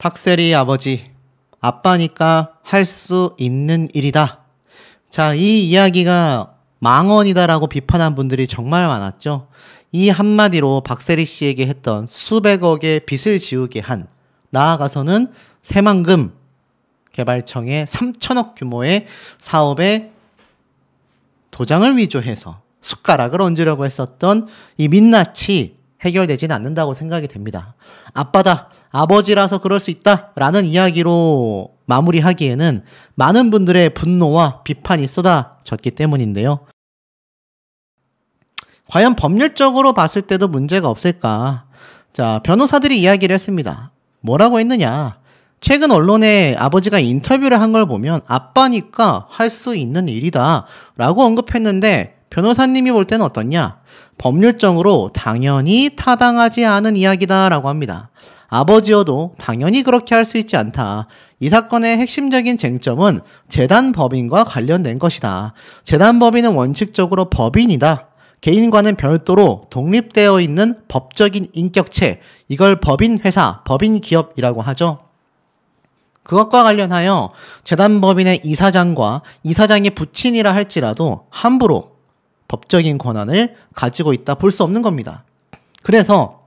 박세리 아버지, 아빠니까 할 수 있는 일이다. 자, 이 이야기가 망언이다라고 비판한 분들이 정말 많았죠. 이 한마디로 박세리 씨에게 했던 수백억의 빚을 지우게 한, 나아가서는 새만금 개발청의 3천억 규모의 사업에 도장을 위조해서 숟가락을 얹으려고 했었던 이 민낯이 해결되진 않는다고 생각이 됩니다. 아빠다, 아버지라서 그럴 수 있다 라는 이야기로 마무리하기에는 많은 분들의 분노와 비판이 쏟아졌기 때문인데요. 과연 법률적으로 봤을 때도 문제가 없을까? 자, 변호사들이 이야기를 했습니다. 뭐라고 했느냐? 최근 언론에 아버지가 인터뷰를 한 걸 보면 아빠니까 할 수 있는 일이다 라고 언급했는데, 변호사님이 볼 때는 어떻냐? 법률적으로 당연히 타당하지 않은 이야기다 라고 합니다. 아버지여도 당연히 그렇게 할 수 있지 않다. 이 사건의 핵심적인 쟁점은 재단법인과 관련된 것이다. 재단법인은 원칙적으로 법인이다. 개인과는 별도로 독립되어 있는 법적인 인격체, 이걸 법인회사, 법인기업이라고 하죠. 그것과 관련하여 재단법인의 이사장과 이사장의 부친이라 할지라도 함부로 법적인 권한을 가지고 있다 볼 수 없는 겁니다. 그래서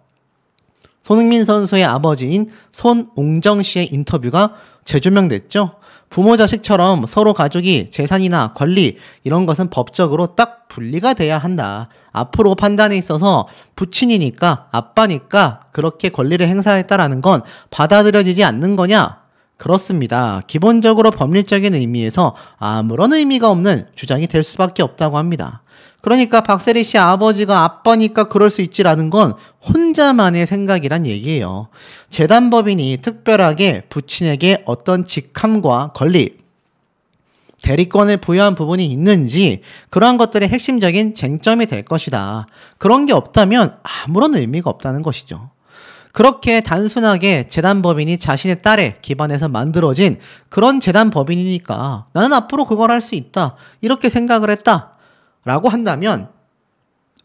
손흥민 선수의 아버지인 손웅정 씨의 인터뷰가 재조명됐죠. 부모 자식처럼 서로 가족이 재산이나 권리 이런 것은 법적으로 딱 분리가 돼야 한다. 앞으로 판단에 있어서 부친이니까 아빠니까 그렇게 권리를 행사했다라는 건 받아들여지지 않는 거냐? 그렇습니다. 기본적으로 법률적인 의미에서 아무런 의미가 없는 주장이 될 수밖에 없다고 합니다. 그러니까 박세리 씨 아버지가 아빠니까 그럴 수 있지라는 건 혼자만의 생각이란 얘기예요. 재단법인이 특별하게 부친에게 어떤 직함과 권리, 대리권을 부여한 부분이 있는지 그러한 것들의 핵심적인 쟁점이 될 것이다. 그런 게 없다면 아무런 의미가 없다는 것이죠. 그렇게 단순하게 재단법인이 자신의 딸에 기반해서 만들어진 그런 재단법인이니까 나는 앞으로 그걸 할 수 있다. 이렇게 생각을 했다. 라고 한다면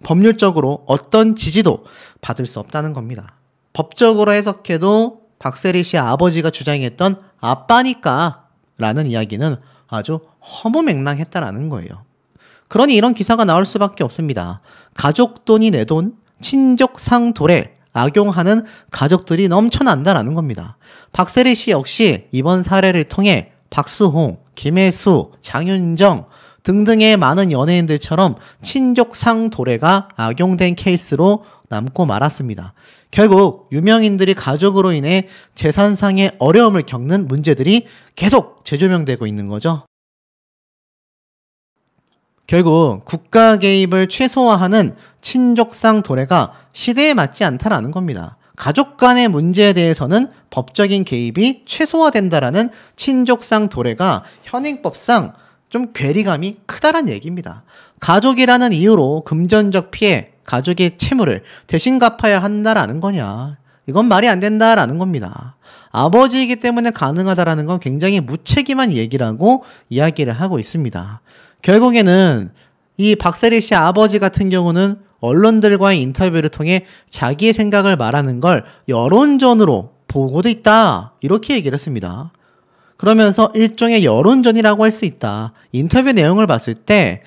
법률적으로 어떤 지지도 받을 수 없다는 겁니다. 법적으로 해석해도 박세리 씨의 아버지가 주장했던 아빠니까 라는 이야기는 아주 허무맹랑했다라는 거예요. 그러니 이런 기사가 나올 수밖에 없습니다. 가족 돈이 내 돈, 친족 상도례 악용하는 가족들이 넘쳐난다라는 겁니다. 박세리 씨 역시 이번 사례를 통해 박수홍, 김혜수, 장윤정 등등의 많은 연예인들처럼 친족 상도례가 악용된 케이스로 남고 말았습니다. 결국 유명인들이 가족으로 인해 재산상의 어려움을 겪는 문제들이 계속 재조명되고 있는 거죠. 결국 국가 개입을 최소화하는 친족상 도래가 시대에 맞지 않다라는 겁니다. 가족 간의 문제에 대해서는 법적인 개입이 최소화된다라는 친족상 도래가 현행법상 좀 괴리감이 크다란 얘기입니다. 가족이라는 이유로 금전적 피해, 가족의 채무를 대신 갚아야 한다라는 거냐. 이건 말이 안 된다라는 겁니다. 아버지이기 때문에 가능하다라는 건 굉장히 무책임한 얘기라고 이야기를 하고 있습니다. 결국에는 이 박세리 씨 아버지 같은 경우는 언론들과의 인터뷰를 통해 자기의 생각을 말하는 걸 여론전으로 보고도 있다. 이렇게 얘기를 했습니다. 그러면서 일종의 여론전이라고 할 수 있다. 인터뷰 내용을 봤을 때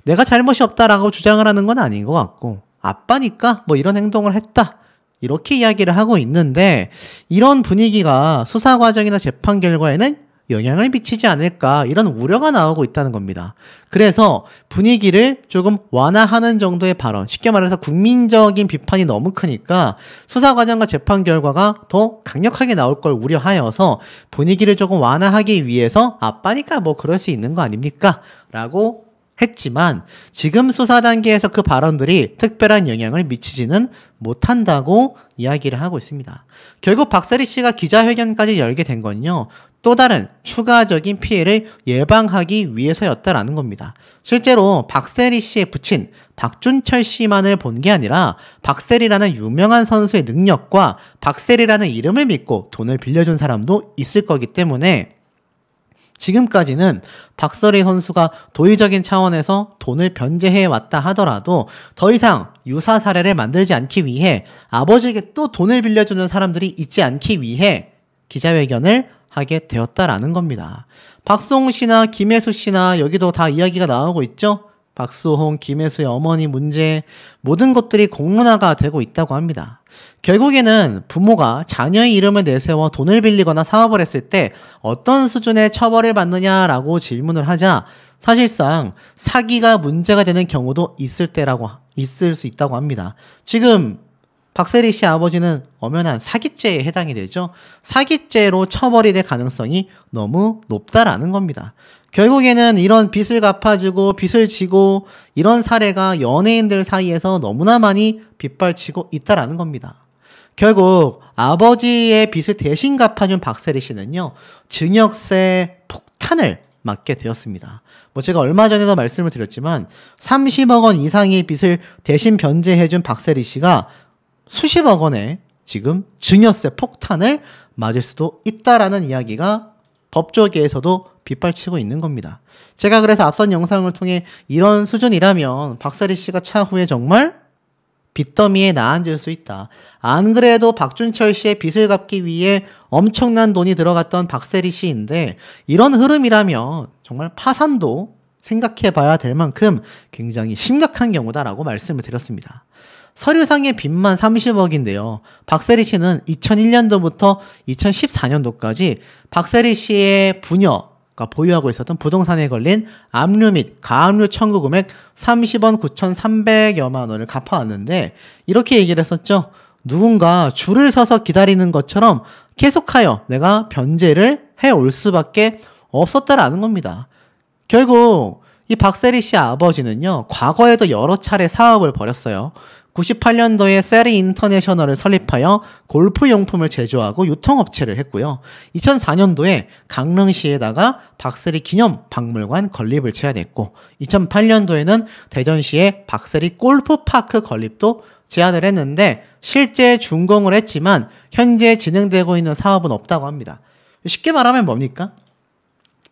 내가 잘못이 없다라고 주장을 하는 건 아닌 것 같고 아빠니까 뭐 이런 행동을 했다. 이렇게 이야기를 하고 있는데 이런 분위기가 수사 과정이나 재판 결과에는 영향을 미치지 않을까 이런 우려가 나오고 있다는 겁니다. 그래서 분위기를 조금 완화하는 정도의 발언, 쉽게 말해서 국민적인 비판이 너무 크니까 수사 과정과 재판 결과가 더 강력하게 나올 걸 우려하여서 분위기를 조금 완화하기 위해서 아빠니까 뭐 그럴 수 있는 거 아닙니까? 라고 했지만 지금 수사 단계에서 그 발언들이 특별한 영향을 미치지는 못한다고 이야기를 하고 있습니다. 결국 박세리 씨가 기자회견까지 열게 된 건요. 또 다른 추가적인 피해를 예방하기 위해서였다라는 겁니다. 실제로 박세리 씨의 부친 박준철 씨만을 본 게 아니라 박세리라는 유명한 선수의 능력과 박세리라는 이름을 믿고 돈을 빌려준 사람도 있을 거기 때문에 지금까지는 박세리 선수가 도의적인 차원에서 돈을 변제해 왔다 하더라도 더 이상 유사 사례를 만들지 않기 위해 아버지에게 또 돈을 빌려주는 사람들이 있지 않기 위해 기자회견을 하게 되었다라는 겁니다. 박수홍 씨나 김혜수 씨나 여기도 다 이야기가 나오고 있죠. 박수홍, 김혜수의 어머니 문제 모든 것들이 공론화가 되고 있다고 합니다. 결국에는 부모가 자녀의 이름을 내세워 돈을 빌리거나 사업을 했을 때 어떤 수준의 처벌을 받느냐라고 질문을 하자 사실상 사기가 문제가 되는 경우도 있을 수 있다고 합니다. 지금 박세리 씨 아버지는 엄연한 사기죄에 해당이 되죠. 사기죄로 처벌이 될 가능성이 너무 높다라는 겁니다. 결국에는 이런 빚을 갚아주고 빚을 지고 이런 사례가 연예인들 사이에서 너무나 많이 빗발치고 있다라는 겁니다. 결국 아버지의 빚을 대신 갚아준 박세리 씨는요. 증여세 폭탄을 맞게 되었습니다. 제가 얼마 전에도 말씀을 드렸지만 30억 원 이상의 빚을 대신 변제해준 박세리 씨가 수십억 원의 지금 증여세 폭탄을 맞을 수도 있다라는 이야기가 법조계에서도 빗발치고 있는 겁니다. 제가 그래서 앞선 영상을 통해 이런 수준이라면 박세리 씨가 차후에 정말 빚더미에 나앉을 수 있다. 안 그래도 박준철 씨의 빚을 갚기 위해 엄청난 돈이 들어갔던 박세리 씨인데 이런 흐름이라면 정말 파산도 생각해 봐야 될 만큼 굉장히 심각한 경우다라고 말씀을 드렸습니다. 서류상의 빚만 30억인데요. 박세리 씨는 2001년도부터 2014년도까지 박세리 씨의 부녀가 보유하고 있었던 부동산에 걸린 압류 및 가압류 청구 금액 30억 9,300여만 원을 갚아왔는데 이렇게 얘기를 했었죠. 누군가 줄을 서서 기다리는 것처럼 계속하여 내가 변제를 해올 수밖에 없었다라는 겁니다. 결국 이 박세리 씨 아버지는요. 과거에도 여러 차례 사업을 벌였어요. 98년도에 세리 인터내셔널을 설립하여 골프용품을 제조하고 유통업체를 했고요. 2004년도에 강릉시에다가 박세리 기념박물관 건립을 제안했고 2008년도에는 대전시에 박세리 골프파크 건립도 제안을 했는데 실제 준공을 했지만 현재 진행되고 있는 사업은 없다고 합니다. 쉽게 말하면 뭡니까?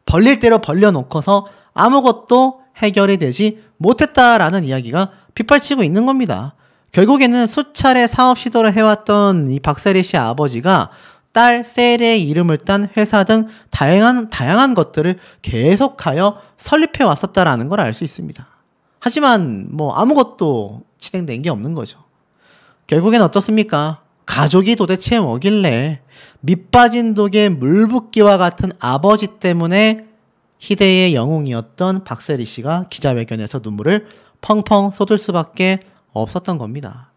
벌릴 대로 벌려놓고서 아무것도 해결이 되지 못했다라는 이야기가 빗발치고 있는 겁니다. 결국에는 수차례 사업 시도를 해왔던 이 박세리 씨 아버지가 딸 세리의 이름을 딴 회사 등 다양한 것들을 계속하여 설립해 왔었다라는 걸 알 수 있습니다. 하지만 아무것도 진행된 게 없는 거죠. 결국엔 어떻습니까? 가족이 도대체 뭐길래 밑빠진 독에 물 붓기와 같은 아버지 때문에 희대의 영웅이었던 박세리 씨가 기자회견에서 눈물을 펑펑 쏟을 수밖에 없었던 겁니다.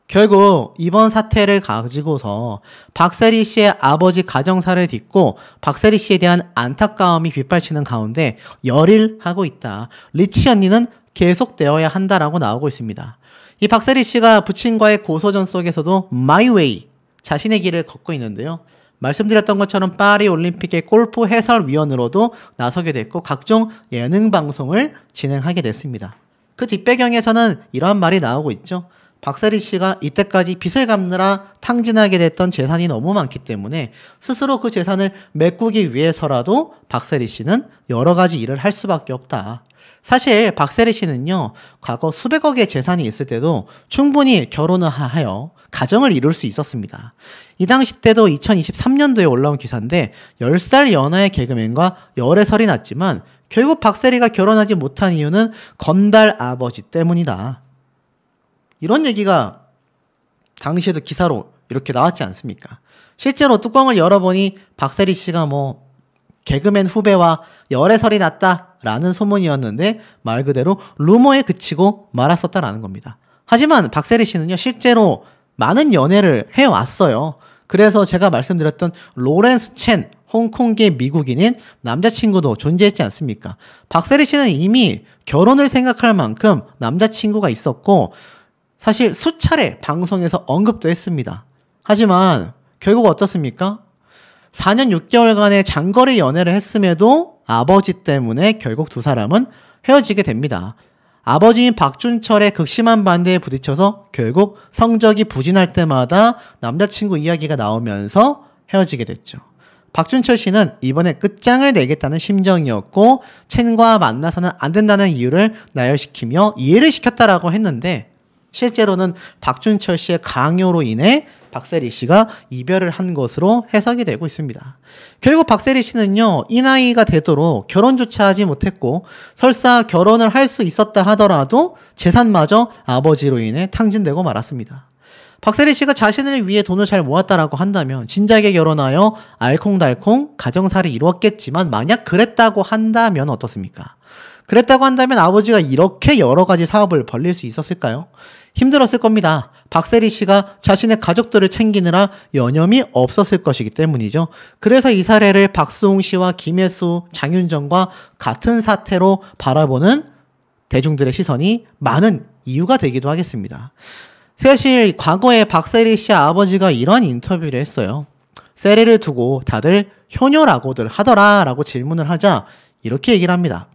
결국 이번 사태를 가지고서 박세리 씨의 아버지 가정사를 딛고 박세리 씨에 대한 안타까움이 빗발치는 가운데 열일하고 있다. 리치 언니는 계속되어야 한다라고 나오고 있습니다. 이 박세리 씨가 부친과의 고소전 속에서도 My Way, 자신의 길을 걷고 있는데요. 말씀드렸던 것처럼 파리 올림픽의 골프 해설위원으로도 나서게 됐고 각종 예능 방송을 진행하게 됐습니다. 그 뒷배경에서는 이러한 말이 나오고 있죠. 박세리 씨가 이때까지 빚을 갚느라 탕진하게 됐던 재산이 너무 많기 때문에 스스로 그 재산을 메꾸기 위해서라도 박세리 씨는 여러 가지 일을 할 수밖에 없다. 사실 박세리 씨는요. 과거 수백억의 재산이 있을 때도 충분히 결혼을 하여 가정을 이룰 수 있었습니다. 이 당시 때도 2023년도에 올라온 기사인데 10살 연하의 개그맨과 열애설이 났지만 결국 박세리가 결혼하지 못한 이유는 건달 아버지 때문이다. 이런 얘기가 당시에도 기사로 이렇게 나왔지 않습니까? 실제로 뚜껑을 열어보니 박세리 씨가 개그맨 후배와 열애설이 났다라는 소문이었는데 말 그대로 루머에 그치고 말았었다라는 겁니다. 하지만 박세리 씨는요 실제로 많은 연애를 해왔어요. 그래서 제가 말씀드렸던 로렌스 첸 홍콩계 미국인인 남자친구도 존재했지 않습니까? 박세리 씨는 이미 결혼을 생각할 만큼 남자친구가 있었고 사실 수차례 방송에서 언급도 했습니다. 하지만 결국 어떻습니까? 4년 6개월간의 장거리 연애를 했음에도 아버지 때문에 결국 두 사람은 헤어지게 됩니다. 아버지인 박준철의 극심한 반대에 부딪혀서 결국 성적이 부진할 때마다 남자친구 이야기가 나오면서 헤어지게 됐죠. 박준철 씨는 이번에 끝장을 내겠다는 심정이었고 첸과 만나서는 안 된다는 이유를 나열시키며 이해를 시켰다라고 했는데 실제로는 박준철 씨의 강요로 인해 박세리 씨가 이별을 한 것으로 해석이 되고 있습니다. 결국 박세리 씨는요, 이 나이가 되도록 결혼조차 하지 못했고 설사 결혼을 할 수 있었다 하더라도 재산마저 아버지로 인해 탕진되고 말았습니다. 박세리 씨가 자신을 위해 돈을 잘 모았다라고 한다면 진작에 결혼하여 알콩달콩 가정살이 이루었겠지만 만약 그랬다고 한다면 어떻습니까? 그랬다고 한다면 아버지가 이렇게 여러 가지 사업을 벌릴 수 있었을까요? 힘들었을 겁니다. 박세리 씨가 자신의 가족들을 챙기느라 여념이 없었을 것이기 때문이죠. 그래서 이 사례를 박수홍 씨와 김혜수, 장윤정과 같은 사태로 바라보는 대중들의 시선이 많은 이유가 되기도 하겠습니다. 사실 과거에 박세리 씨 아버지가 이런 인터뷰를 했어요. 세리를 두고 다들 효녀라고들 하더라 라고 질문을 하자 이렇게 얘기를 합니다.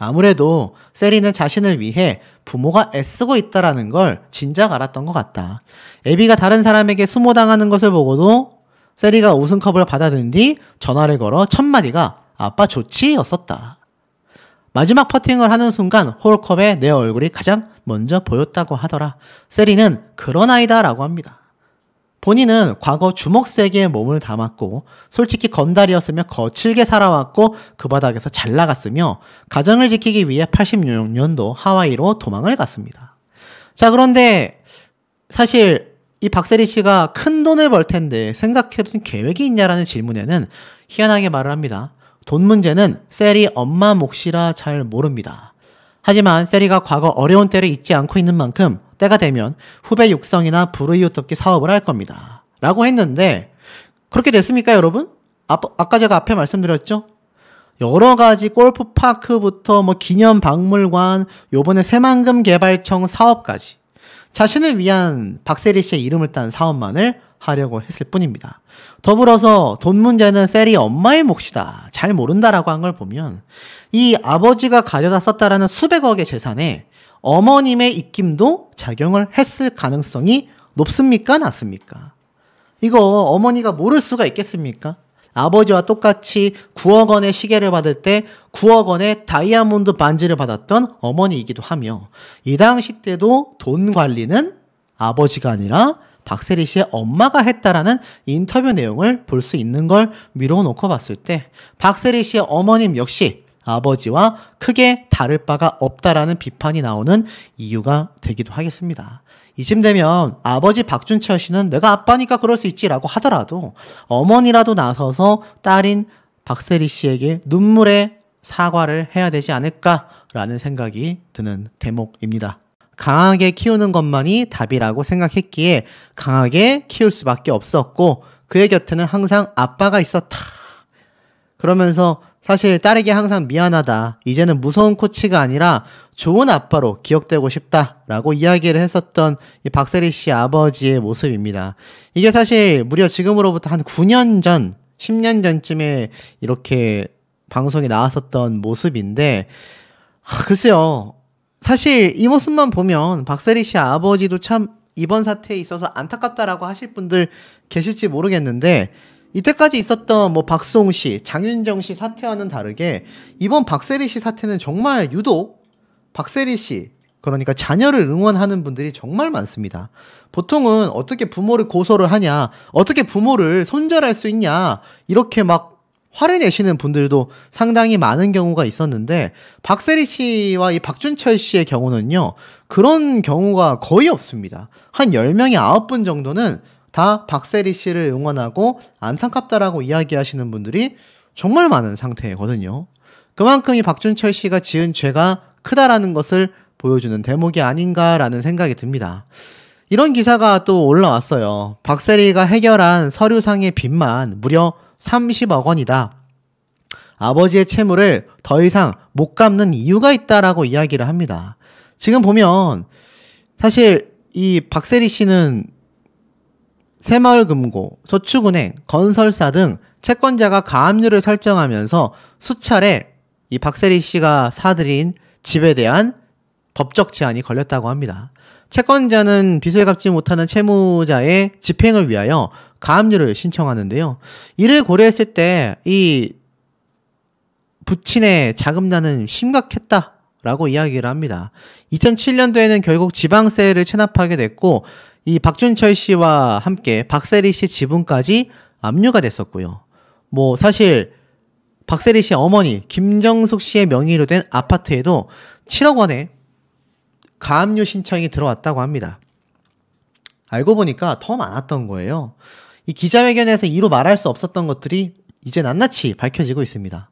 아무래도 세리는 자신을 위해 부모가 애쓰고 있다라는 걸 진작 알았던 것 같다. 애비가 다른 사람에게 수모당하는 것을 보고도 세리가 우승컵을 받아든 뒤 전화를 걸어 첫 마디가 아빠 좋지? 였었다. 마지막 퍼팅을 하는 순간 홀컵에 내 얼굴이 가장 먼저 보였다고 하더라. 세리는 그런 아이다 라고 합니다. 본인은 과거 주먹세기에 몸을 담았고 솔직히 건달이었으며 거칠게 살아왔고 그 바닥에서 잘 나갔으며 가정을 지키기 위해 86년도 하와이로 도망을 갔습니다. 자, 그런데 사실 이 박세리 씨가 큰 돈을 벌 텐데 생각해둔 계획이 있냐라는 질문에는 희한하게 말을 합니다. 돈 문제는 세리 엄마 몫이라 잘 모릅니다. 하지만 세리가 과거 어려운 때를 잊지 않고 있는 만큼 때가 되면 후배 육성이나 불우이웃돕기 사업을 할 겁니다. 라고 했는데 그렇게 됐습니까, 여러분? 아까 제가 앞에 말씀드렸죠? 여러 가지 골프파크부터 기념박물관, 요번에 새만금 개발청 사업까지 자신을 위한 박세리 씨의 이름을 딴 사업만을 하려고 했을 뿐입니다. 더불어서 돈 문제는 세리 엄마의 몫이다. 잘 모른다라고 한 걸 보면 이 아버지가 가져다 썼다라는 수백억의 재산에 어머님의 입김도 작용을 했을 가능성이 높습니까? 낮습니까? 이거 어머니가 모를 수가 있겠습니까? 아버지와 똑같이 9억 원의 시계를 받을 때 9억 원의 다이아몬드 반지를 받았던 어머니이기도 하며 이 당시 때도 돈 관리는 아버지가 아니라 박세리 씨의 엄마가 했다라는 인터뷰 내용을 볼 수 있는 걸 미뤄놓고 봤을 때 박세리 씨의 어머님 역시 아버지와 크게 다를 바가 없다라는 비판이 나오는 이유가 되기도 하겠습니다. 이쯤 되면 아버지 박준철 씨는 내가 아빠니까 그럴 수 있지라고 하더라도 어머니라도 나서서 딸인 박세리 씨에게 눈물의 사과를 해야 되지 않을까라는 생각이 드는 대목입니다. 강하게 키우는 것만이 답이라고 생각했기에 강하게 키울 수밖에 없었고 그의 곁에는 항상 아빠가 있었다. 그러면서 사실 딸에게 항상 미안하다. 이제는 무서운 코치가 아니라 좋은 아빠로 기억되고 싶다라고 이야기를 했었던 이 박세리 씨 아버지의 모습입니다. 이게 사실 무려 지금으로부터 한 9년 전, 10년 전쯤에 이렇게 방송에 나왔었던 모습인데 글쎄요. 사실 이 모습만 보면 박세리 씨 아버지도 참 이번 사태에 있어서 안타깝다라고 하실 분들 계실지 모르겠는데 이때까지 있었던 박수홍 씨, 장윤정 씨 사태와는 다르게 이번 박세리 씨 사태는 정말 유독 박세리 씨, 그러니까 자녀를 응원하는 분들이 정말 많습니다. 보통은 어떻게 부모를 고소를 하냐, 어떻게 부모를 손절할 수 있냐 이렇게 막 화를 내시는 분들도 상당히 많은 경우가 있었는데 박세리 씨와 이 박준철 씨의 경우는요. 그런 경우가 거의 없습니다. 한 10명이 9분 정도는 다 박세리 씨를 응원하고 안타깝다라고 이야기하시는 분들이 정말 많은 상태거든요. 그만큼 이 박준철 씨가 지은 죄가 크다라는 것을 보여주는 대목이 아닌가라는 생각이 듭니다. 이런 기사가 또 올라왔어요. 박세리가 해결한 서류상의 빚만 무려 30억 원이다. 아버지의 채무를 더 이상 못 갚는 이유가 있다라고 이야기를 합니다. 지금 보면 사실 이 박세리 씨는 새마을금고, 저축은행, 건설사 등 채권자가 가압류를 설정하면서 수차례 이 박세리 씨가 사들인 집에 대한 법적 제한이 걸렸다고 합니다. 채권자는 빚을 갚지 못하는 채무자의 집행을 위하여 가압류를 신청하는데요. 이를 고려했을 때 이 부친의 자금난은 심각했다라고 이야기를 합니다. 2007년도에는 결국 지방세를 체납하게 됐고 이 박준철 씨와 함께 박세리 씨 지분까지 압류가 됐었고요. 뭐 사실 박세리 씨의 어머니 김정숙 씨의 명의로 된 아파트에도 7억 원의 가압류 신청이 들어왔다고 합니다. 알고 보니까 더 많았던 거예요. 이 기자회견에서 이루 말할 수 없었던 것들이 이제 낱낱이 밝혀지고 있습니다.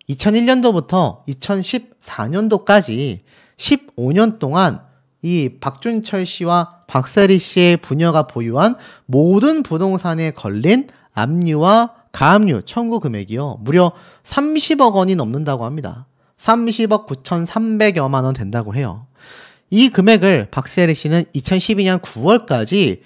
2001년도부터 2014년도까지 15년 동안 이 박준철 씨와 박세리 씨의 부녀가 보유한 모든 부동산에 걸린 압류와 가압류 청구 금액이요. 무려 30억 원이 넘는다고 합니다. 30억 9,300여만 원 된다고 해요. 이 금액을 박세리 씨는 2012년 9월까지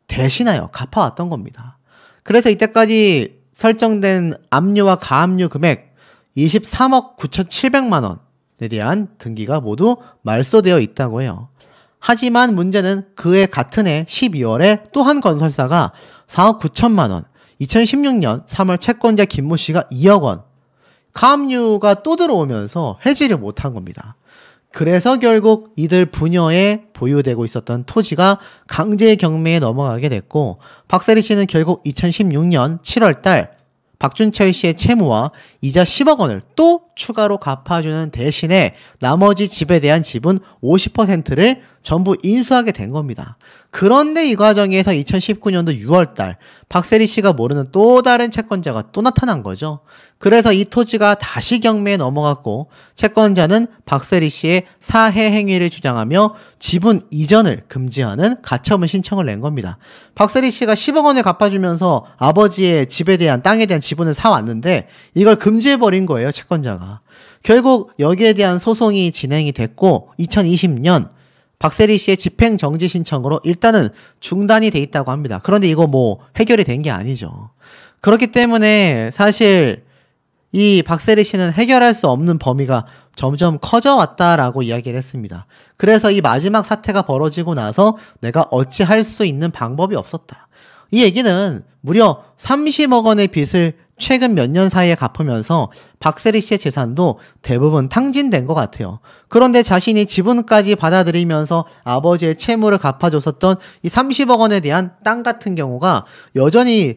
대신하여 갚아왔던 겁니다. 그래서 이때까지 설정된 압류와 가압류 금액 23억 9,700만 원에 대한 등기가 모두 말소되어 있다고 해요. 하지만 문제는 그해 같은 해 12월에 또 한 건설사가 4억 9천만 원, 2016년 3월 채권자 김모 씨가 2억 원, 가압류가 또 들어오면서 해지를 못한 겁니다. 그래서 결국 이들 부녀에 보유되고 있었던 토지가 강제 경매에 넘어가게 됐고, 박세리 씨는 결국 2016년 7월 달 박준철 씨의 채무와 이자 10억 원을 또 추가로 갚아주는 대신에 나머지 집에 대한 지분 50%를 전부 인수하게 된 겁니다. 그런데 이 과정에서 2019년도 6월 달 박세리 씨가 모르는 또 다른 채권자가 또 나타난 거죠. 그래서 이 토지가 다시 경매에 넘어갔고, 채권자는 박세리 씨의 사해 행위를 주장하며 지분 이전을 금지하는 가처분 신청을 낸 겁니다. 박세리 씨가 10억 원을 갚아주면서 아버지의 집에 대한 땅에 대한 지분을 사왔는데 이걸 금지해버린 거예요, 채권자가. 결국 여기에 대한 소송이 진행이 됐고 2020년 박세리 씨의 집행정지 신청으로 일단은 중단이 돼 있다고 합니다. 그런데 이거 뭐 해결이 된 게 아니죠. 그렇기 때문에 사실 이 박세리 씨는 해결할 수 없는 범위가 점점 커져왔다라고 이야기를 했습니다. 그래서 이 마지막 사태가 벌어지고 나서 내가 어찌할 수 있는 방법이 없었다. 이 얘기는 무려 30억 원의 빚을 최근 몇 년 사이에 갚으면서 박세리 씨의 재산도 대부분 탕진된 것 같아요. 그런데 자신이 지분까지 받아들이면서 아버지의 채무를 갚아줬었던 이 30억 원에 대한 땅 같은 경우가 여전히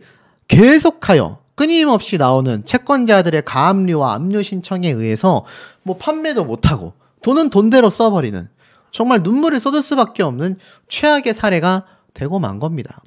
계속하여 끊임없이 나오는 채권자들의 가압류와 압류 신청에 의해서 뭐 판매도 못하고 돈은 돈대로 써버리는, 정말 눈물을 쏟을 수밖에 없는 최악의 사례가 되고 만 겁니다.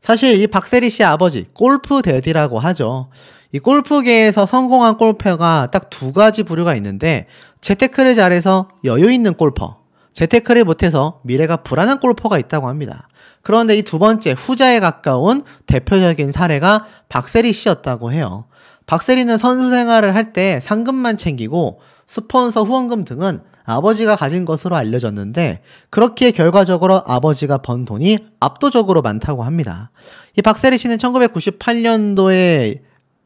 사실 이 박세리 씨의 아버지 골프 대디라고 하죠. 이 골프계에서 성공한 골퍼가 딱 두 가지 부류가 있는데, 재테크를 잘해서 여유 있는 골퍼, 재테크를 못해서 미래가 불안한 골퍼가 있다고 합니다. 그런데 이 두 번째 후자에 가까운 대표적인 사례가 박세리 씨였다고 해요. 박세리는 선수 생활을 할 때 상금만 챙기고 스폰서 후원금 등은 아버지가 가진 것으로 알려졌는데, 그렇기에 결과적으로 아버지가 번 돈이 압도적으로 많다고 합니다. 이 박세리 씨는 1998년도에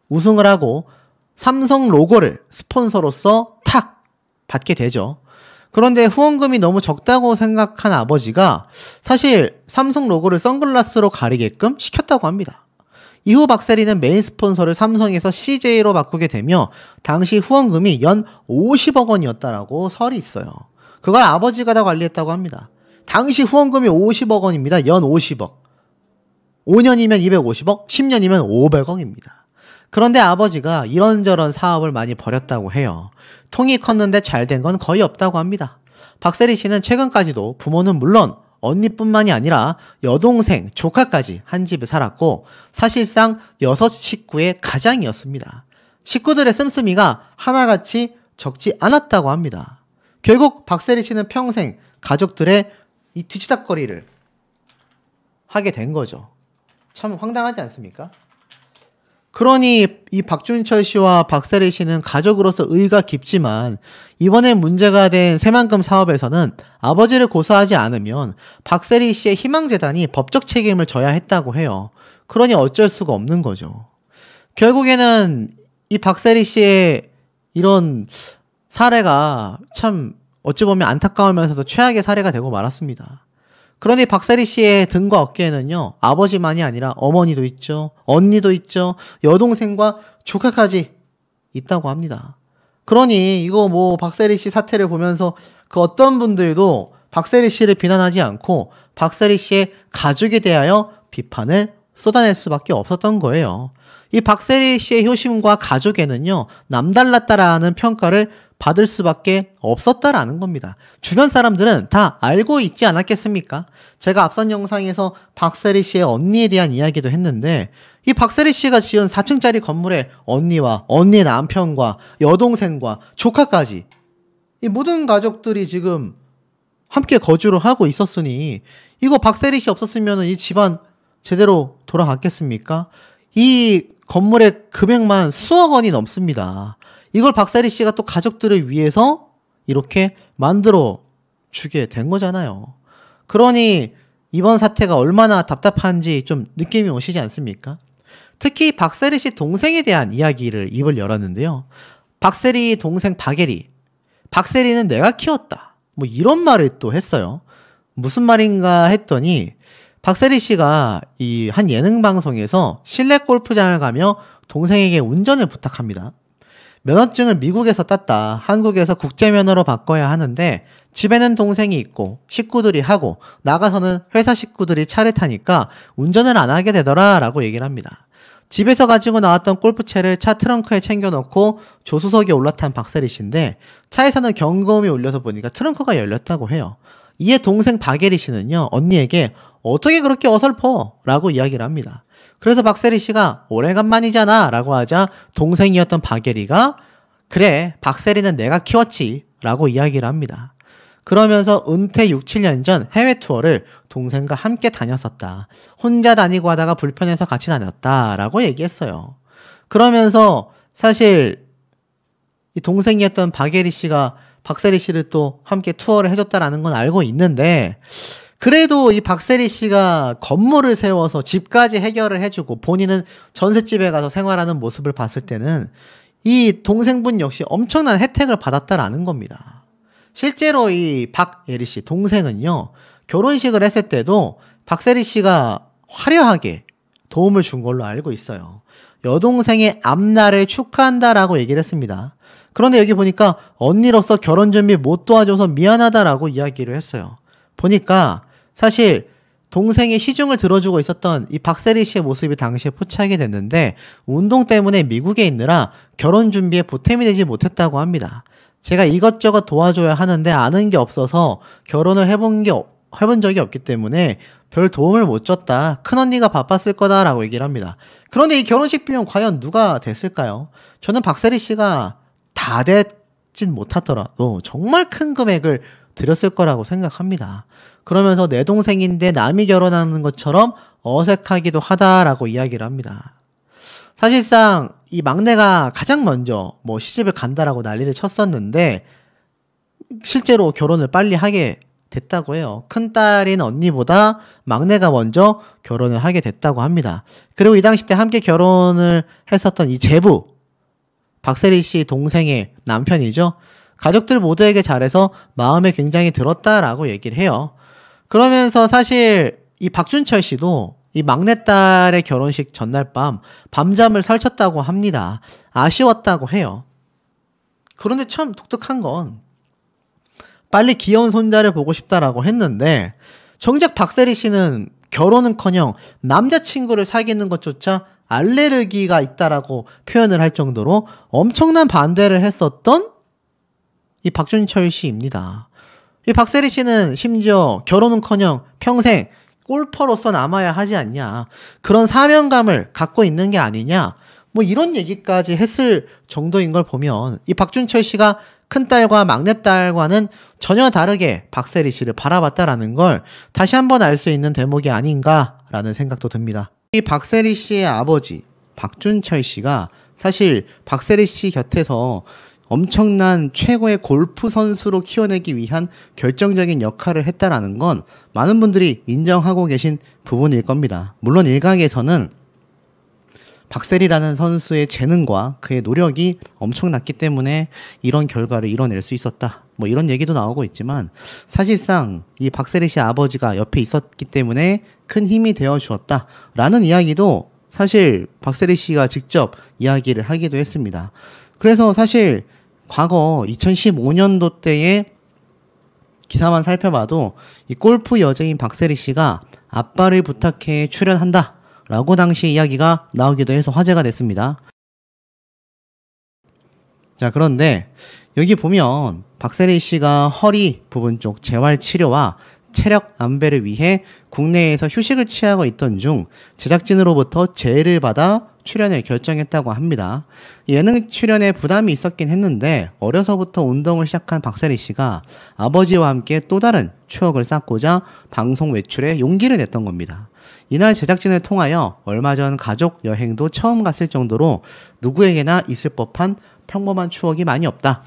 우승을 하고 삼성 로고를 스폰서로서 탁 받게 되죠. 그런데 후원금이 너무 적다고 생각한 아버지가 사실 삼성 로고를 선글라스로 가리게끔 시켰다고 합니다. 이후 박세리는 메인 스폰서를 삼성에서 CJ로 바꾸게 되며 당시 후원금이 연 50억 원이었다라고 설이 있어요. 그걸 아버지가 다 관리했다고 합니다. 당시 후원금이 50억 원입니다. 연 50억. 5년이면 250억, 10년이면 500억입니다. 그런데 아버지가 이런저런 사업을 많이 벌였다고 해요. 통이 컸는데 잘 된 건 거의 없다고 합니다. 박세리 씨는 최근까지도 부모는 물론 언니뿐만이 아니라 여동생, 조카까지 한 집에 살았고 사실상 6식구의 가장이었습니다. 식구들의 씀씀이가 하나같이 적지 않았다고 합니다. 결국 박세리 씨는 평생 가족들의 이 뒤치다꺼리를 하게 된 거죠. 참 황당하지 않습니까? 그러니 이 박준철 씨와 박세리 씨는 가족으로서 의가 깊지만 이번에 문제가 된 새만금 사업에서는 아버지를 고소하지 않으면 박세리 씨의 희망재단이 법적 책임을 져야 했다고 해요. 그러니 어쩔 수가 없는 거죠. 결국에는 이 박세리 씨의 이런 사례가 참 어찌 보면 안타까우면서도 최악의 사례가 되고 말았습니다. 그런데 박세리 씨의 등과 어깨에는요, 아버지만이 아니라 어머니도 있죠, 언니도 있죠, 여동생과 조카까지 있다고 합니다. 그러니 이거 뭐 박세리 씨 사태를 보면서 그 어떤 분들도 박세리 씨를 비난하지 않고 박세리 씨의 가족에 대하여 비판을 쏟아낼 수밖에 없었던 거예요. 이 박세리 씨의 효심과 가족에는요, 남달랐다라는 평가를 받을 수밖에 없었다라는 겁니다. 주변 사람들은 다 알고 있지 않았겠습니까? 제가 앞선 영상에서 박세리 씨의 언니에 대한 이야기도 했는데, 이 박세리 씨가 지은 4층짜리 건물에 언니와 언니의 남편과 여동생과 조카까지 이 모든 가족들이 지금 함께 거주를 하고 있었으니, 이거 박세리 씨 없었으면 이 집안 제대로 돌아갔겠습니까? 이 건물의 금액만 수억 원이 넘습니다. 이걸 박세리 씨가 또 가족들을 위해서 이렇게 만들어 주게 된 거잖아요. 그러니 이번 사태가 얼마나 답답한지 좀 느낌이 오시지 않습니까? 특히 박세리 씨 동생에 대한 이야기를 입을 열었는데요. 박세리 동생 박예리. 박세리는 내가 키웠다. 뭐 이런 말을 또 했어요. 무슨 말인가 했더니, 박세리 씨가 이 한 예능 방송에서 실내 골프장을 가며 동생에게 운전을 부탁합니다. 면허증을 미국에서 땄다. 한국에서 국제면허로 바꿔야 하는데 집에는 동생이 있고 식구들이 하고 나가서는 회사 식구들이 차를 타니까 운전을 안 하게 되더라 라고 얘기를 합니다. 집에서 가지고 나왔던 골프채를 차 트렁크에 챙겨놓고 조수석에 올라탄 박세리 씨인데, 차에서는 경고음이 울려서 보니까 트렁크가 열렸다고 해요. 이에 동생 박예리 씨는요, 언니에게 어떻게 그렇게 어설퍼? 라고 이야기를 합니다. 그래서 박세리 씨가 오래간만이잖아 라고 하자 동생이었던 박예리가 그래, 박세리는 내가 키웠지 라고 이야기를 합니다. 그러면서 은퇴 6, 7년 전 해외 투어를 동생과 함께 다녔었다. 혼자 다니고 하다가 불편해서 같이 다녔다 라고 얘기했어요. 그러면서 사실 이 동생이었던 박예리 씨가 박세리 씨를 또 함께 투어를 해줬다라는 건 알고 있는데, 그래도 이 박세리 씨가 건물을 세워서 집까지 해결을 해주고 본인은 전셋집에 가서 생활하는 모습을 봤을 때는 이 동생분 역시 엄청난 혜택을 받았다라는 겁니다. 실제로 이 박예리 씨 동생은요, 결혼식을 했을 때도 박세리 씨가 화려하게 도움을 준 걸로 알고 있어요. 여동생의 앞날을 축하한다라고 얘기를 했습니다. 그런데 여기 보니까 언니로서 결혼 준비 못 도와줘서 미안하다라고 이야기를 했어요. 보니까 사실 동생의 시중을 들어주고 있었던 이 박세리 씨의 모습이 당시에 포착이 됐는데, 운동 때문에 미국에 있느라 결혼 준비에 보탬이 되지 못했다고 합니다. 제가 이것저것 도와줘야 하는데 아는 게 없어서 결혼을 해본 적이 없기 때문에 별 도움을 못 줬다. 큰언니가 바빴을 거다라고 얘기를 합니다. 그런데 이 결혼식 비용 과연 누가 댔을까요? 저는 박세리 씨가 다 됐진 못하더라도 정말 큰 금액을 드렸을 거라고 생각합니다. 그러면서 내 동생인데 남이 결혼하는 것처럼 어색하기도 하다라고 이야기를 합니다. 사실상 이 막내가 가장 먼저 뭐 시집을 간다라고 난리를 쳤었는데 실제로 결혼을 빨리 하게 됐다고 해요. 큰딸인 언니보다 막내가 먼저 결혼을 하게 됐다고 합니다. 그리고 이 당시 때 함께 결혼을 했었던 이 제부, 박세리 씨 동생의 남편이죠. 가족들 모두에게 잘해서 마음에 굉장히 들었다라고 얘기를 해요. 그러면서 사실 이 박준철 씨도 이 막내딸의 결혼식 전날 밤잠을 설쳤다고 합니다. 아쉬웠다고 해요. 그런데 참 독특한 건 빨리 귀여운 손자를 보고 싶다라고 했는데 정작 박세리 씨는 결혼은커녕 남자친구를 사귀는 것조차 알레르기가 있다라고 표현을 할 정도로 엄청난 반대를 했었던 이 박준철 씨입니다. 이 박세리 씨는 심지어 결혼은커녕 평생 골퍼로서 남아야 하지 않냐, 그런 사명감을 갖고 있는 게 아니냐, 뭐 이런 얘기까지 했을 정도인 걸 보면 이 박준철 씨가 큰딸과 막내딸과는 전혀 다르게 박세리 씨를 바라봤다라는 걸 다시 한번 알 수 있는 대목이 아닌가라는 생각도 듭니다. 이 박세리 씨의 아버지 박준철 씨가 사실 박세리 씨 곁에서 엄청난 최고의 골프 선수로 키워내기 위한 결정적인 역할을 했다라는 건 많은 분들이 인정하고 계신 부분일 겁니다. 물론 일각에서는 박세리라는 선수의 재능과 그의 노력이 엄청났기 때문에 이런 결과를 이뤄낼 수 있었다, 뭐 이런 얘기도 나오고 있지만, 사실상 이 박세리 씨 아버지가 옆에 있었기 때문에 큰 힘이 되어 주었다라는 이야기도 사실 박세리 씨가 직접 이야기를 하기도 했습니다. 그래서 사실 과거 2015년도 때에 기사만 살펴봐도 이 골프 여제인 박세리 씨가 아빠를 부탁해 출연한다 라고 당시 이야기가 나오기도 해서 화제가 됐습니다. 자, 그런데 여기 보면 박세리 씨가 허리 부분 쪽 재활 치료와 체력 안배를 위해 국내에서 휴식을 취하고 있던 중 제작진으로부터 제의를 받아 출연을 결정했다고 합니다. 예능 출연에 부담이 있었긴 했는데 어려서부터 운동을 시작한 박세리 씨가 아버지와 함께 또 다른 추억을 쌓고자 방송 외출에 용기를 냈던 겁니다. 이날 제작진을 통하여 얼마 전 가족 여행도 처음 갔을 정도로 누구에게나 있을 법한 평범한 추억이 많이 없다.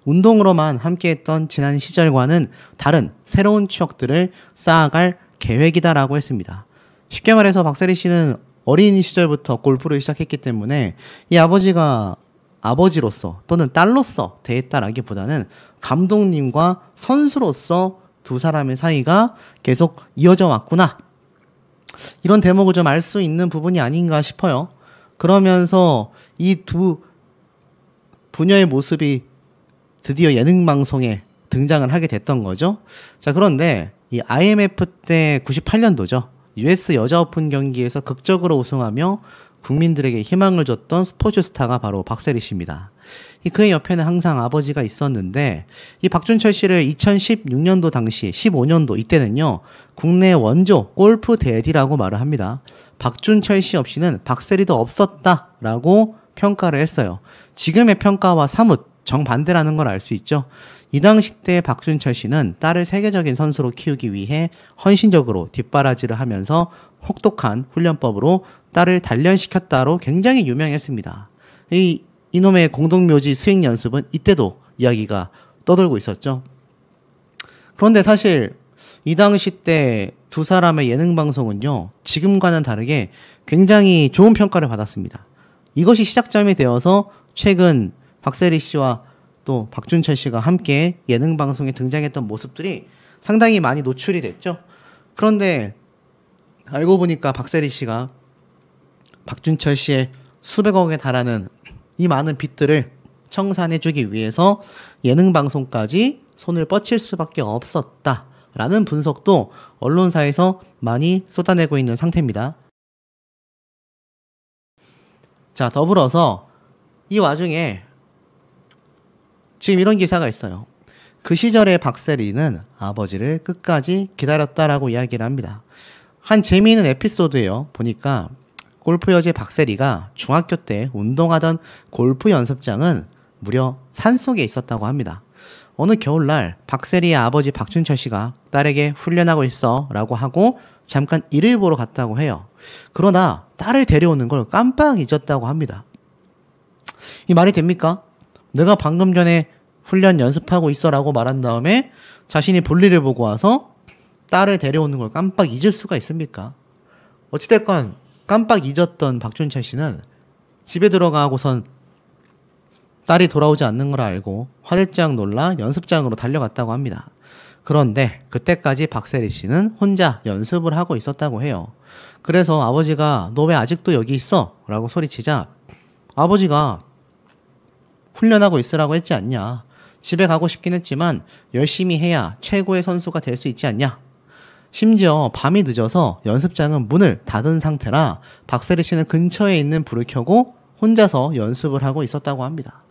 운동으로만 함께했던 지난 시절과는 다른 새로운 추억들을 쌓아갈 계획이다라고 했습니다. 쉽게 말해서 박세리 씨는 어린 시절부터 골프를 시작했기 때문에 이 아버지가 아버지로서 또는 딸로서 대했다라기보다는 감독님과 선수로서 두 사람의 사이가 계속 이어져 왔구나. 이런 대목을 좀 알 수 있는 부분이 아닌가 싶어요. 그러면서 이 두 부녀의 모습이 드디어 예능 방송에 등장을 하게 됐던 거죠. 자, 그런데 이 IMF 때 98년도죠. US 여자 오픈 경기에서 극적으로 우승하며 국민들에게 희망을 줬던 스포츠 스타가 바로 박세리 씨입니다. 그의 옆에는 항상 아버지가 있었는데 이 박준철 씨를 2016년도 당시 15년도 이때는요. 국내 원조 골프 대디라고 말을 합니다. 박준철 씨 없이는 박세리도 없었다라고 평가를 했어요. 지금의 평가와 사뭇 정반대라는 걸 알 수 있죠. 이 당시 때 박준철 씨는 딸을 세계적인 선수로 키우기 위해 헌신적으로 뒷바라지를 하면서 혹독한 훈련법으로 딸을 단련시켰다로 굉장히 유명했습니다. 이놈의 공동묘지 스윙 연습은 이때도 이야기가 떠돌고 있었죠. 그런데 사실 이 당시 때 두 사람의 예능 방송은요, 지금과는 다르게 굉장히 좋은 평가를 받았습니다. 이것이 시작점이 되어서 최근 박세리 씨와 또 박준철 씨가 함께 예능 방송에 등장했던 모습들이 상당히 많이 노출이 됐죠. 그런데 알고 보니까 박세리 씨가 박준철 씨의 수백억에 달하는 이 많은 빚들을 청산해주기 위해서 예능 방송까지 손을 뻗칠 수밖에 없었다라는 분석도 언론사에서 많이 쏟아내고 있는 상태입니다. 자, 더불어서 이 와중에 지금 이런 기사가 있어요. 그 시절의 박세리는 아버지를 끝까지 기다렸다라고 이야기를 합니다. 한 재미있는 에피소드예요. 보니까 골프 여제 박세리가 중학교 때 운동하던 골프 연습장은 무려 산속에 있었다고 합니다. 어느 겨울날 박세리의 아버지 박준철 씨가 딸에게 훈련하고 있어 라고 하고 잠깐 일을 보러 갔다고 해요. 그러나 딸을 데려오는 걸 깜빡 잊었다고 합니다. 이 말이 됩니까? 내가 방금 전에 훈련 연습하고 있어 라고 말한 다음에 자신이 볼일을 보고 와서 딸을 데려오는 걸 깜빡 잊을 수가 있습니까? 어찌됐건 깜빡 잊었던 박준철 씨는 집에 들어가고선 딸이 돌아오지 않는 걸 알고 화들짝 놀라 연습장으로 달려갔다고 합니다. 그런데 그때까지 박세리 씨는 혼자 연습을 하고 있었다고 해요. 그래서 아버지가 너 왜 아직도 여기 있어? 라고 소리치자 아버지가 훈련하고 있으라고 했지 않냐. 집에 가고 싶긴 했지만 열심히 해야 최고의 선수가 될 수 있지 않냐. 심지어 밤이 늦어서 연습장은 문을 닫은 상태라 박세리 씨는 근처에 있는 불을 켜고 혼자서 연습을 하고 있었다고 합니다.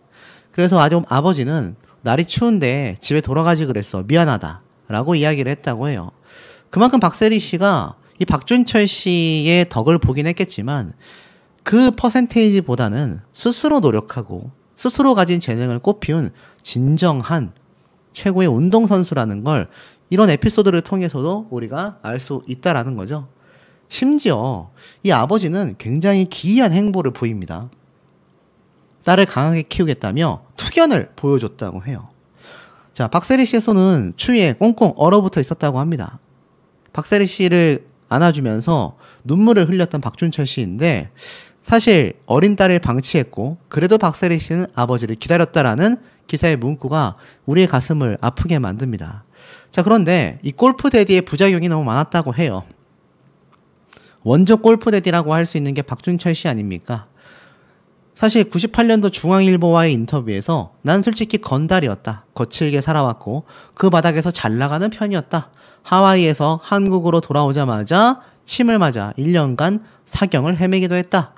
그래서 아버지는 날이 추운데 집에 돌아가지 그랬어. 미안하다. 라고 이야기를 했다고 해요. 그만큼 박세리 씨가 이 박준철 씨의 덕을 보긴 했겠지만 그 퍼센테이지보다는 스스로 노력하고 스스로 가진 재능을 꽃피운 진정한 최고의 운동선수라는 걸 이런 에피소드를 통해서도 우리가 알 수 있다라는 거죠. 심지어 이 아버지는 굉장히 기이한 행보를 보입니다. 딸을 강하게 키우겠다며 투견을 보여줬다고 해요. 자, 박세리 씨의 손은 추위에 꽁꽁 얼어붙어 있었다고 합니다. 박세리 씨를 안아주면서 눈물을 흘렸던 박준철 씨인데 사실 어린 딸을 방치했고 그래도 박세리 씨는 아버지를 기다렸다라는 기사의 문구가 우리의 가슴을 아프게 만듭니다. 자, 그런데 이 골프 데디의 부작용이 너무 많았다고 해요. 원조 골프 데디라고 할 수 있는 게 박준철 씨 아닙니까? 사실 98년도 중앙일보와의 인터뷰에서 난 솔직히 건달이었다. 거칠게 살아왔고 그 바닥에서 잘 나가는 편이었다. 하와이에서 한국으로 돌아오자마자 침을 맞아 1년간 사경을 헤매기도 했다.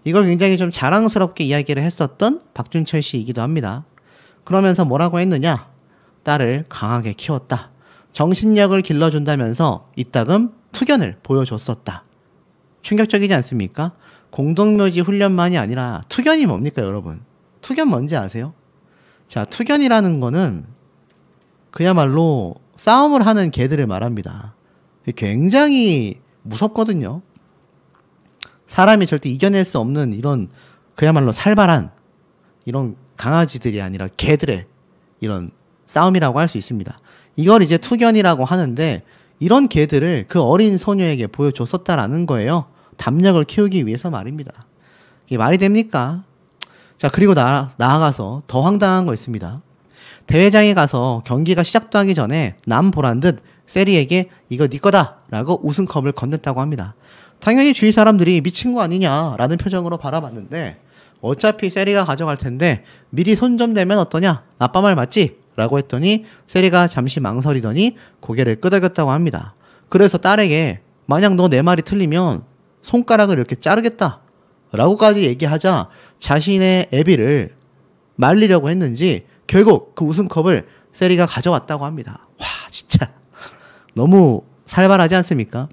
이걸 굉장히 좀 자랑스럽게 이야기를 했었던 박준철 씨이기도 합니다. 그러면서 뭐라고 했느냐? 딸을 강하게 키웠다. 정신력을 길러준다면서 이따금 투견을 보여줬었다. 충격적이지 않습니까? 공동묘지 훈련만이 아니라 투견이 뭡니까, 여러분? 투견 뭔지 아세요? 자, 투견이라는 거는 그야말로 싸움을 하는 개들을 말합니다. 굉장히 무섭거든요. 사람이 절대 이겨낼 수 없는 이런 그야말로 살벌한 이런 강아지들이 아니라 개들의 이런 싸움이라고 할 수 있습니다. 이걸 이제 투견이라고 하는데 이런 개들을 그 어린 소녀에게 보여줬었다라는 거예요. 담력을 키우기 위해서 말입니다. 이게 말이 됩니까? 자, 그리고 나아가서 더 황당한 거 있습니다. 대회장에 가서 경기가 시작도 하기 전에 남 보란 듯 세리에게 이거 네 거다 라고 우승컵을 건넸다고 합니다. 당연히 주위 사람들이 미친 거 아니냐 라는 표정으로 바라봤는데 어차피 세리가 가져갈 텐데 미리 손 좀 대면 어떠냐? 아빠 말 맞지? 라고 했더니 세리가 잠시 망설이더니 고개를 끄덕였다고 합니다. 그래서 딸에게 만약 너 내 말이 틀리면 손가락을 이렇게 자르겠다 라고까지 얘기하자 자신의 애비를 말리려고 했는지 결국 그 우승컵을 세리가 가져왔다고 합니다. 와, 진짜 너무 살벌하지 않습니까?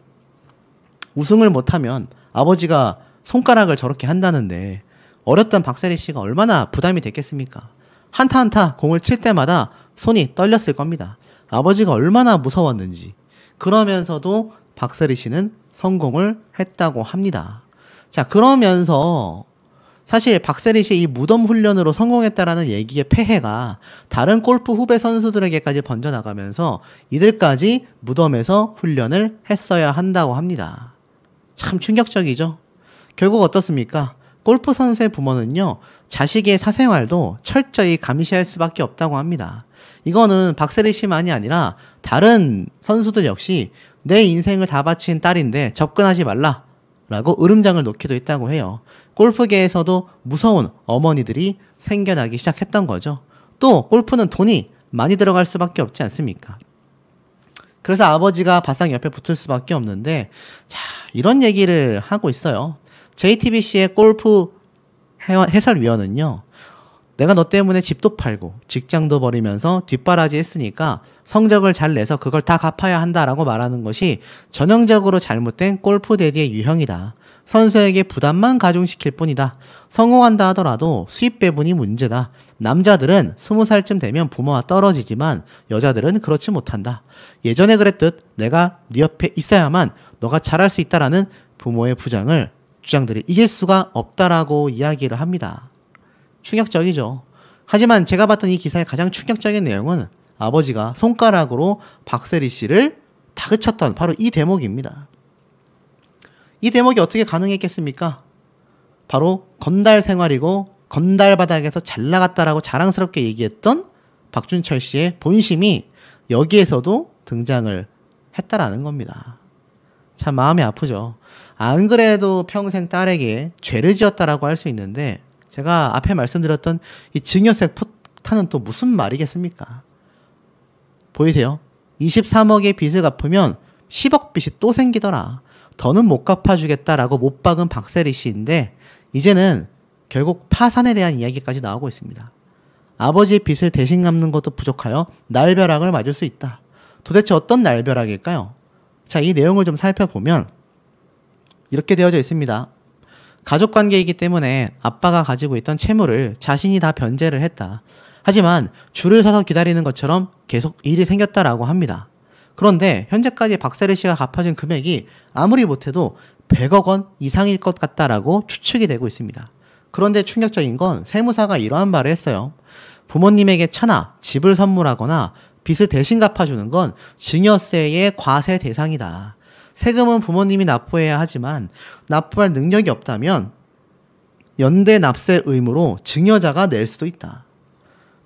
우승을 못하면 아버지가 손가락을 저렇게 한다는데 어렸던 박세리 씨가 얼마나 부담이 됐겠습니까? 한타 한타 공을 칠 때마다 손이 떨렸을 겁니다. 아버지가 얼마나 무서웠는지. 그러면서도 박세리 씨는 성공을 했다고 합니다. 자, 그러면서 사실 박세리 씨의 이 무덤 훈련으로 성공했다라는 얘기의 폐해가 다른 골프 후배 선수들에게까지 번져나가면서 이들까지 무덤에서 훈련을 했어야 한다고 합니다. 참 충격적이죠? 결국 어떻습니까? 골프 선수의 부모는요, 자식의 사생활도 철저히 감시할 수밖에 없다고 합니다. 이거는 박세리 씨만이 아니라 다른 선수들 역시 내 인생을 다 바친 딸인데 접근하지 말라 라고 으름장을 놓기도 했다고 해요. 골프계에서도 무서운 어머니들이 생겨나기 시작했던 거죠. 또 골프는 돈이 많이 들어갈 수밖에 없지 않습니까? 그래서 아버지가 바싹 옆에 붙을 수밖에 없는데, 자, 이런 얘기를 하고 있어요. JTBC의 골프 해설위원은요, 내가 너 때문에 집도 팔고 직장도 버리면서 뒷바라지 했으니까 성적을 잘 내서 그걸 다 갚아야 한다라고 말하는 것이 전형적으로 잘못된 골프 대디의 유형이다. 선수에게 부담만 가중시킬 뿐이다. 성공한다 하더라도 수입 배분이 문제다. 남자들은 20살쯤 되면 부모와 떨어지지만 여자들은 그렇지 못한다. 예전에 그랬듯 내가 네 옆에 있어야만 너가 잘할 수 있다라는 부모의 주장들이 이길 수가 없다라고 이야기를 합니다. 충격적이죠. 하지만 제가 봤던 이 기사의 가장 충격적인 내용은 아버지가 손가락으로 박세리 씨를 다그쳤던 바로 이 대목입니다. 이 대목이 어떻게 가능했겠습니까? 바로 건달 생활이고 건달 바닥에서 잘 나갔다라고 자랑스럽게 얘기했던 박준철 씨의 본심이 여기에서도 등장을 했다라는 겁니다. 참 마음이 아프죠. 안 그래도 평생 딸에게 죄를 지었다라고 할 수 있는데 제가 앞에 말씀드렸던 이 증여세 폭탄은 또 무슨 말이겠습니까? 보이세요? 23억의 빚을 갚으면 10억 빚이 또 생기더라. 더는 못 갚아주겠다라고 못 박은 박세리 씨인데 이제는 결국 파산에 대한 이야기까지 나오고 있습니다. 아버지의 빚을 대신 갚는 것도 부족하여 날벼락을 맞을 수 있다. 도대체 어떤 날벼락일까요? 자, 이 내용을 좀 살펴보면 이렇게 되어져 있습니다. 가족관계이기 때문에 아빠가 가지고 있던 채무를 자신이 다 변제를 했다. 하지만 줄을 서서 기다리는 것처럼 계속 일이 생겼다라고 합니다. 그런데 현재까지 박세리 씨가 갚아준 금액이 아무리 못해도 100억 원 이상일 것 같다라고 추측이 되고 있습니다. 그런데 충격적인 건 세무사가 이러한 말을 했어요. 부모님에게 차나 집을 선물하거나 빚을 대신 갚아주는 건 증여세의 과세 대상이다. 세금은 부모님이 납부해야 하지만 납부할 능력이 없다면 연대 납세 의무로 증여자가 낼 수도 있다.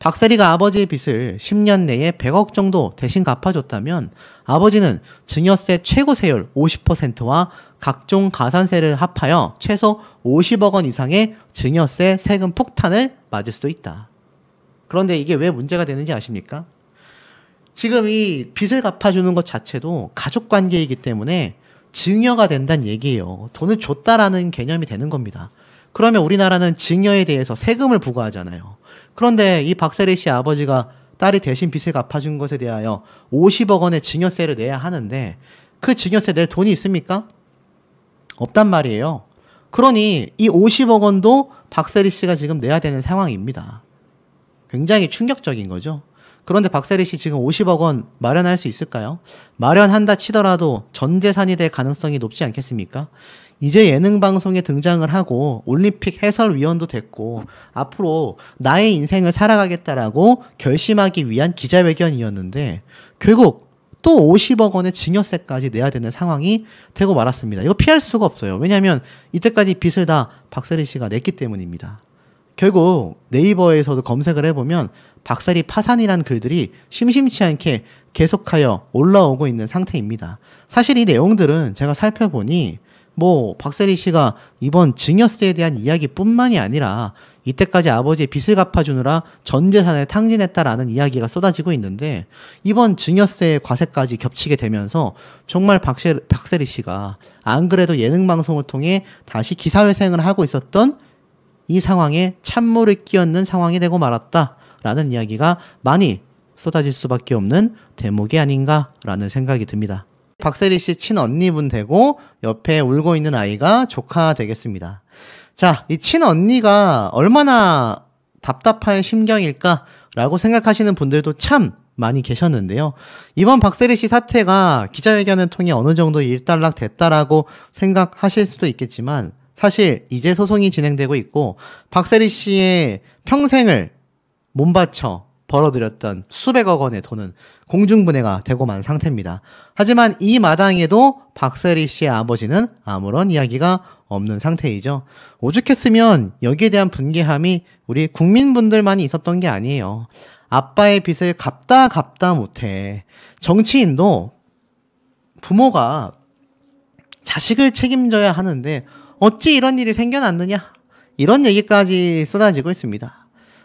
박세리가 아버지의 빚을 10년 내에 100억 정도 대신 갚아줬다면 아버지는 증여세 최고 세율 50%와 각종 가산세를 합하여 최소 50억 원 이상의 증여세 세금 폭탄을 맞을 수도 있다. 그런데 이게 왜 문제가 되는지 아십니까? 지금 이 빚을 갚아주는 것 자체도 가족관계이기 때문에 증여가 된다는 얘기예요. 돈을 줬다라는 개념이 되는 겁니다. 그러면 우리나라는 증여에 대해서 세금을 부과하잖아요. 그런데 이 박세리 씨 아버지가 딸이 대신 빚을 갚아준 것에 대하여 50억 원의 증여세를 내야 하는데 그 증여세 낼 돈이 있습니까? 없단 말이에요. 그러니 이 50억 원도 박세리 씨가 지금 내야 되는 상황입니다. 굉장히 충격적인 거죠. 그런데 박세리 씨 지금 50억 원 마련할 수 있을까요? 마련한다 치더라도 전 재산이 될 가능성이 높지 않겠습니까? 이제 예능 방송에 등장을 하고 올림픽 해설위원도 됐고 앞으로 나의 인생을 살아가겠다라고 결심하기 위한 기자회견이었는데 결국 또 50억 원의 증여세까지 내야 되는 상황이 되고 말았습니다. 이거 피할 수가 없어요. 왜냐하면 이때까지 빚을 다 박세리 씨가 냈기 때문입니다. 결국 네이버에서도 검색을 해보면 박세리 파산이란 글들이 심심치 않게 계속하여 올라오고 있는 상태입니다. 사실 이 내용들은 제가 살펴보니 박세리 씨가 이번 증여세에 대한 이야기뿐만이 아니라 이때까지 아버지의 빚을 갚아주느라 전 재산을 탕진했다라는 이야기가 쏟아지고 있는데 이번 증여세 과세까지 겹치게 되면서 정말 박세리 씨가 안 그래도 예능 방송을 통해 다시 기사회생을 하고 있었던 이 상황에 찬물을 끼얹는 상황이 되고 말았다라는 이야기가 많이 쏟아질 수밖에 없는 대목이 아닌가라는 생각이 듭니다. 박세리 씨 친언니분 되고 옆에 울고 있는 아이가 조카 되겠습니다. 자, 이 친언니가 얼마나 답답한 심경일까라고 생각하시는 분들도 참 많이 계셨는데요. 이번 박세리 씨 사태가 기자회견을 통해 어느 정도 일단락 됐다라고 생각하실 수도 있겠지만 사실 이제 소송이 진행되고 있고 박세리 씨의 평생을 몸바쳐 벌어들였던 수백억 원의 돈은 공중분해가 되고 만 상태입니다. 하지만 이 마당에도 박세리 씨의 아버지는 아무런 이야기가 없는 상태이죠. 오죽했으면 여기에 대한 분개함이 우리 국민분들만이 있었던 게 아니에요. 아빠의 빚을 갚다 못해 정치인도 부모가 자식을 책임져야 하는데 어찌 이런 일이 생겨났느냐? 이런 얘기까지 쏟아지고 있습니다.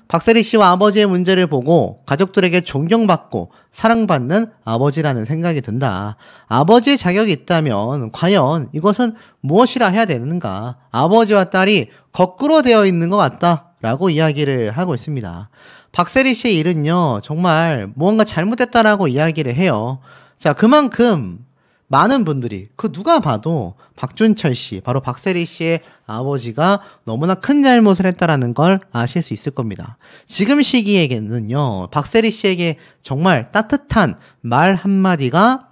박세리 씨와 아버지의 문제를 보고 가족들에게 존경받고 사랑받는 아버지라는 생각이 든다. 아버지의 자격이 있다면 과연 이것은 무엇이라 해야 되는가? 아버지와 딸이 거꾸로 되어 있는 것 같다라고 이야기를 하고 있습니다. 박세리 씨의 일은요, 정말 무언가 잘못됐다라고 이야기를 해요. 자, 그만큼 많은 분들이 누가 봐도 박준철 씨, 바로 박세리 씨의 아버지가 너무나 큰 잘못을 했다라는 걸 아실 수 있을 겁니다. 지금 시기에는요, 박세리 씨에게 정말 따뜻한 말 한마디가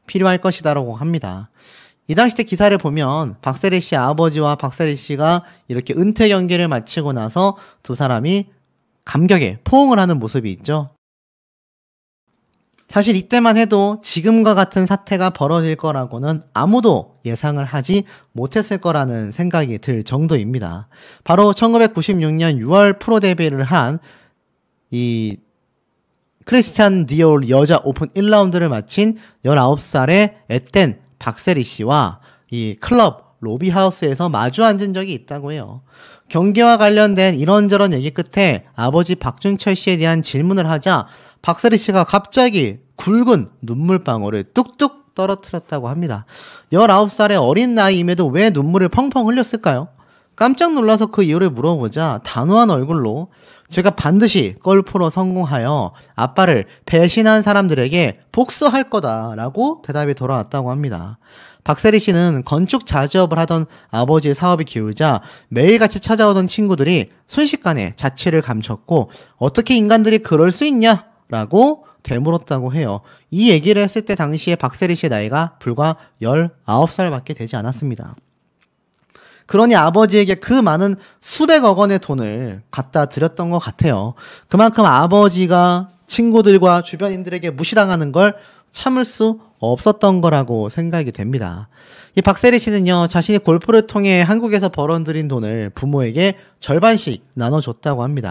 필요할 것이다라고 합니다. 이 당시 때 기사를 보면 박세리 씨 아버지와 박세리 씨가 이렇게 은퇴 경기를 마치고 나서 두 사람이 감격에 포옹을 하는 모습이 있죠. 사실 이때만 해도 지금과 같은 사태가 벌어질 거라고는 아무도 예상을 하지 못했을 거라는 생각이 들 정도입니다. 바로 1996년 6월 프로 데뷔를 한 이 크리스찬 디올 여자 오픈 1라운드를 마친 19살의 앳된 박세리 씨와 이 클럽 로비하우스에서 마주 앉은 적이 있다고 해요. 경기와 관련된 이런저런 얘기 끝에 아버지 박준철 씨에 대한 질문을 하자 박세리 씨가 갑자기 굵은 눈물방울을 뚝뚝 떨어뜨렸다고 합니다. 19살의 어린 나이임에도 왜 눈물을 펑펑 흘렸을까요? 깜짝 놀라서 그 이유를 물어보자 단호한 얼굴로 제가 반드시 골프로 성공하여 아빠를 배신한 사람들에게 복수할 거다라고 대답이 돌아왔다고 합니다. 박세리 씨는 건축 자재업을 하던 아버지의 사업이 기울자 매일같이 찾아오던 친구들이 순식간에 자취를 감췄고 어떻게 인간들이 그럴 수 있냐라고 되물었다고 해요. 이 얘기를 했을 때 당시에 박세리 씨의 나이가 불과 19살밖에 되지 않았습니다. 그러니 아버지에게 그 많은 수백억 원의 돈을 갖다 드렸던 것 같아요. 그만큼 아버지가 친구들과 주변인들에게 무시당하는 걸 참을 수 없었던 거라고 생각이 됩니다. 이 박세리 씨는요, 자신이 골프를 통해 한국에서 벌어들인 돈을 부모에게 절반씩 나눠줬다고 합니다.